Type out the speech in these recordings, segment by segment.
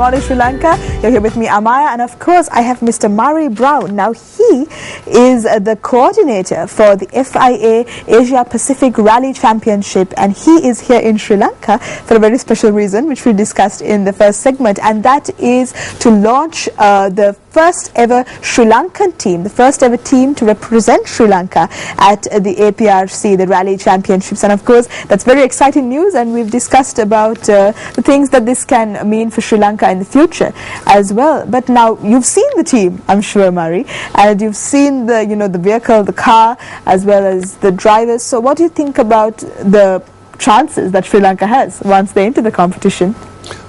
Morning Sri Lanka. You're here with me, Amaya, and of course I have Mr. Murray Brown. Now he is the coordinator for the FIA Asia Pacific Rally Championship, and he is here in Sri Lanka for a very special reason, which we discussed in the first segment, and that is to launch the first ever Sri Lankan team, the first ever team to represent Sri Lanka at the APRC, the Rally Championships. And of course that's very exciting news, and we've discussed about the things that this can mean for Sri Lanka in the future as well. But now you've seen the team, I'm sure, Murray, and you've seen the the vehicle, the car, as well as the drivers. So what do you think about the chances that Sri Lanka has once they enter the competition?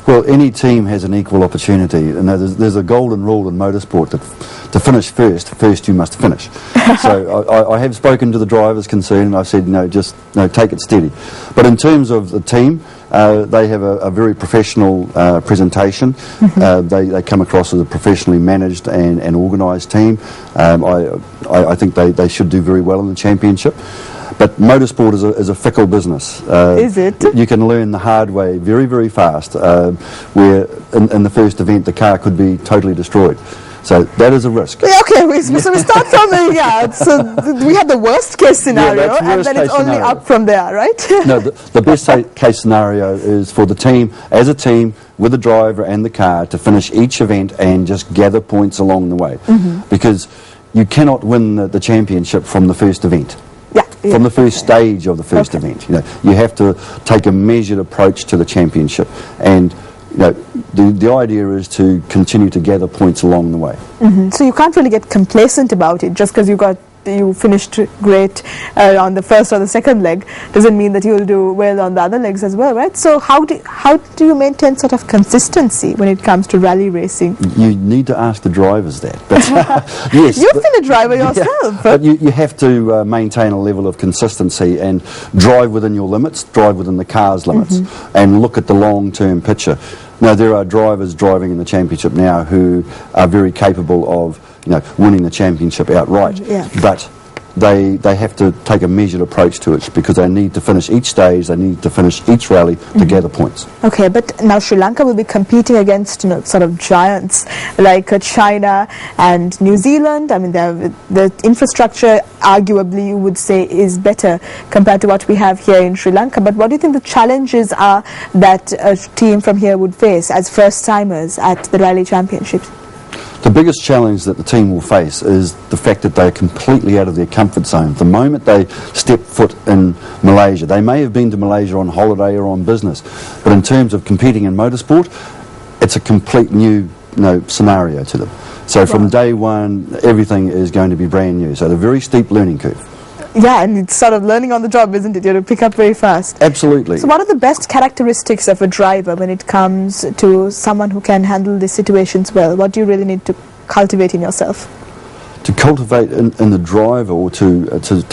Well, any team has an equal opportunity. And there's a golden rule in motorsport that to finish first you must finish. So I have spoken to the drivers concerned, and I've said, just take it steady. But in terms of the team, they have a very professional presentation. They come across as a professionally managed and organised team. I think they should do very well in the championship. But motorsport is a fickle business. Is it? You can learn the hard way very, very fast, where in the first event the car could be totally destroyed. So that is a risk. Okay, so we start from so we have the worst case scenario, and then it's only up from there, right? No, the best case scenario is for the team, as a team, with the driver and the car, to finish each event and just gather points along the way. Because you cannot win the championship from the first event. From the first stage of the first event. You have to take a measured approach to the championship, and the idea is to continue to gather points along the way. So you can't really get complacent about it just because you finished great on the first or the second leg doesn't mean that you'll do well on the other legs as well, right? So how do you maintain sort of consistency when it comes to rally racing? You need to ask the drivers that. But, yes, you've been a driver yourself. But you have to maintain a level of consistency and drive within your limits, drive within the car's limits, and look at the long-term picture. Now, there are drivers driving in the championship now who are very capable of winning the championship outright. But they have to take a measured approach to it, because they need to finish each stage, they need to finish each rally to gather points. Okay, but now Sri Lanka will be competing against sort of giants like China and New Zealand. I mean, the infrastructure arguably you would say is better compared to what we have here in Sri Lanka. But what do you think the challenges are that a team from here would face as first-timers at the Rally Championships? The biggest challenge that the team will face is the fact that they're completely out of their comfort zone. The moment they step foot in Malaysia, they may have been to Malaysia on holiday or on business, but in terms of competing in motorsport, it's a complete new scenario to them. So from day one, everything is going to be brand new. So a very steep learning curve. Yeah, and it's sort of learning on the job, isn't it? You have to pick up very fast. Absolutely. So what are the best characteristics of a driver when it comes to someone who can handle these situations well? What do you really need to cultivate in yourself? To cultivate in the driver, or to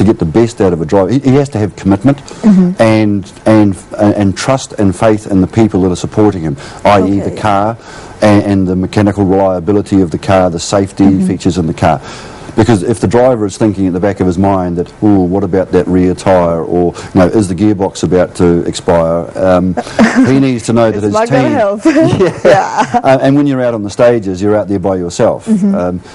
get the best out of a driver, he has to have commitment and trust and faith in the people that are supporting him, i.e. the car and the mechanical reliability of the car, the safety features in the car. Because if the driver is thinking at the back of his mind that, what about that rear tyre, or is the gearbox about to expire, he needs to know that his team... Help. And when you're out on the stages, you're out there by yourself.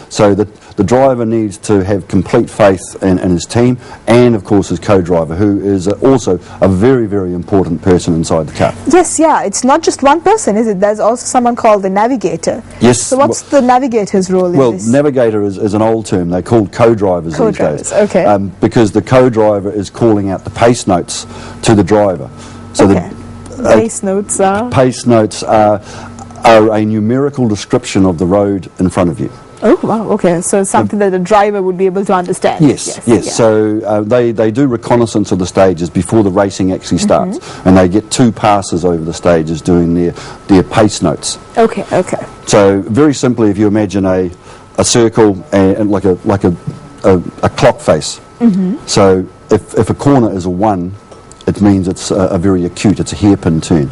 So the driver needs to have complete faith in his team, and of course his co-driver, who is also a very, very important person inside the car. Yes, it's not just one person, is it? There's also someone called the navigator. Yes. So what's the navigator's role in this? Well, navigator is an old term. They're called co-drivers these days. Okay. Because the co-driver is calling out the pace notes to the driver. So the pace notes are? Pace notes are a numerical description of the road in front of you. Oh, wow, okay. So something that the driver would be able to understand. Yes. So they do reconnaissance of the stages before the racing actually starts, and they get 2 passes over the stages doing their pace notes. Okay. So very simply, if you imagine a circle and like a clock face. So if a corner is a 1, it means it's a very acute, it's a hairpin turn.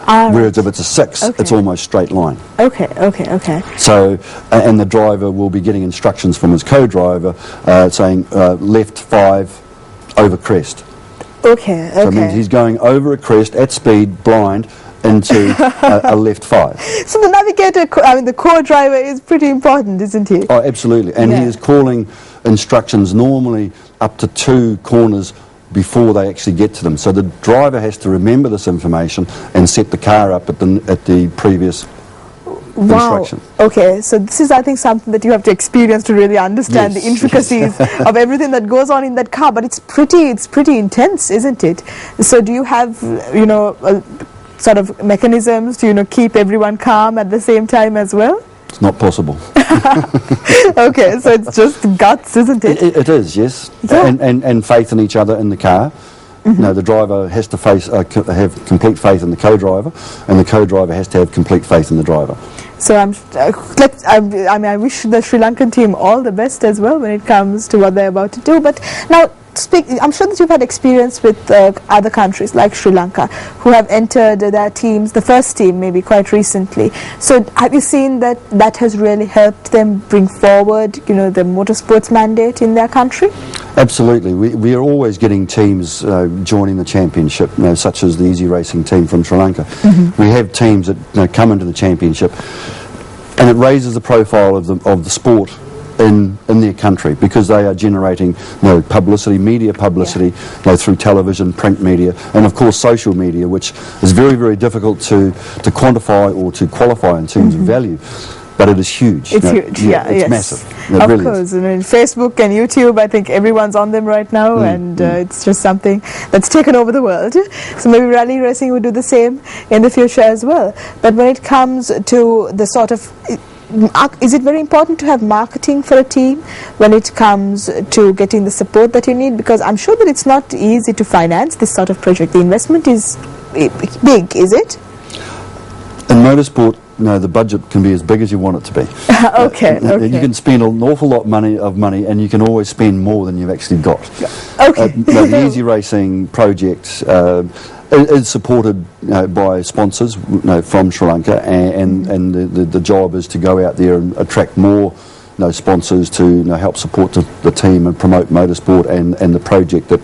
Whereas if it's a 6, it's almost straight line. Okay. So, and the driver will be getting instructions from his co-driver saying left 5 over crest. Okay. So it means he's going over a crest at speed, blind, into a left 5. So the navigator, I mean the co-driver is pretty important, isn't he? Oh, absolutely. And he is calling instructions normally up to 2 corners before they actually get to them. So the driver has to remember this information and set the car up at the previous instruction. Okay, so this is, I think, something that you have to experience to really understand the intricacies of everything that goes on in that car. But it's pretty intense, isn't it? So do you have, sort of mechanisms to, keep everyone calm at the same time as well? It's not possible. Okay, so it's just guts, isn't it? It is, yes. Yeah. And faith in each other in the car. The driver has to have complete faith in the co-driver, and the co-driver has to have complete faith in the driver. So I wish the Sri Lankan team all the best as well when it comes to what they're about to do. But now, I'm sure that you've had experience with other countries like Sri Lanka who have entered their teams, the first team maybe quite recently. So have you seen that has really helped them bring forward, the motorsports mandate in their country? Absolutely. We are always getting teams joining the championship, such as the Easy Racing team from Sri Lanka. We have teams that come into the championship, and it raises the profile of the sport in their country, because they are generating publicity, media publicity, through television, print media, and of course social media, which is very, very difficult to quantify or to qualify in terms of value. But it is huge. It's huge, it's massive. It of really course, is. Facebook and YouTube, I think everyone's on them right now, and it's just something that's taken over the world. So maybe rally racing will do the same in the future as well. But when it comes to the sort of, is it very important to have marketing for a team when it comes to getting the support that you need? Because I'm sure that it's not easy to finance this sort of project. The investment is big, is it? In motorsport, the budget can be as big as you want it to be. Okay. You can spend an awful lot of money, and you can always spend more than you've actually got. Okay. The Easy Racing project is supported by sponsors from Sri Lanka, and the job is to go out there and attract more sponsors to help support the team and promote motorsport and the project that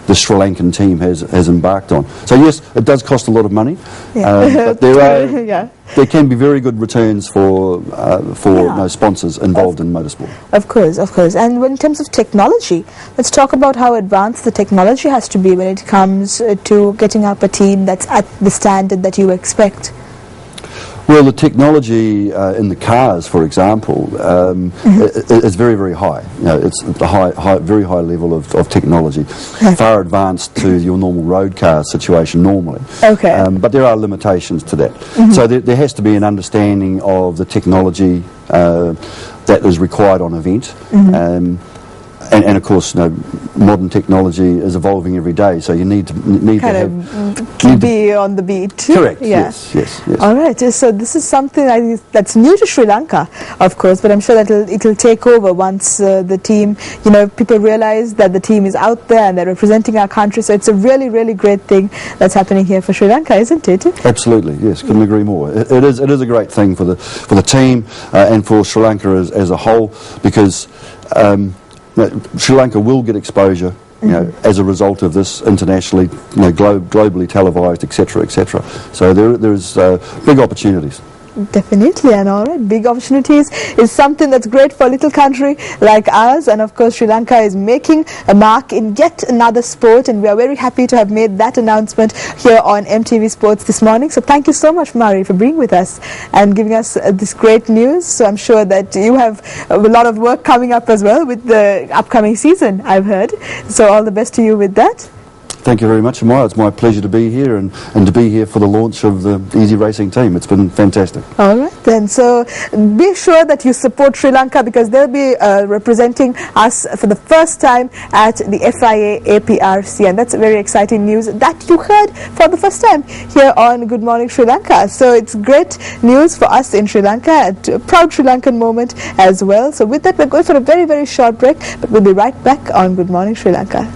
the Sri Lankan team has embarked on. So yes, it does cost a lot of money, but there can be very good returns for sponsors involved in motorsport. Of course. And in terms of technology, let's talk about how advanced the technology has to be when it comes to getting up a team that's at the standard that you expect. Well, the technology in the cars, for example, is very, very high. It's a very high level of technology, far advanced to your normal road car situation normally. Okay. But there are limitations to that. So there has to be an understanding of the technology that is required on event. And of course, modern technology is evolving every day, so you need to be on the beat. Correct. Yeah. Yes. All right. So this is something that's new to Sri Lanka, of course, but I'm sure that it'll take over once the team, people realize that the team is out there and they're representing our country. So it's a really, really great thing that's happening here for Sri Lanka, isn't it? Absolutely. Yes. Couldn't agree more. It is a great thing for the team and for Sri Lanka as a whole, because Sri Lanka will get exposure, as a result of this internationally, globally televised, etc., etc. So there is big opportunities. Definitely, and all right, big opportunities is something that's great for a little country like ours, and of course Sri Lanka is making a mark in yet another sport, and we are very happy to have made that announcement here on MTV Sports this morning. So thank you so much, Mari, for being with us and giving us this great news. So I'm sure that you have a lot of work coming up as well with the upcoming season, I've heard. So all the best to you with that. Thank you very much, Amaya. It's my pleasure to be here and to be here for the launch of the Easy Racing team. It's been fantastic. All right, then. So be sure that you support Sri Lanka, because they'll be representing us for the first time at the FIA APRC, and that's very exciting news that you heard for the first time here on Good Morning Sri Lanka. So it's great news for us in Sri Lanka, a proud Sri Lankan moment as well. So with that, we're going for a very, very short break, but we'll be right back on Good Morning Sri Lanka.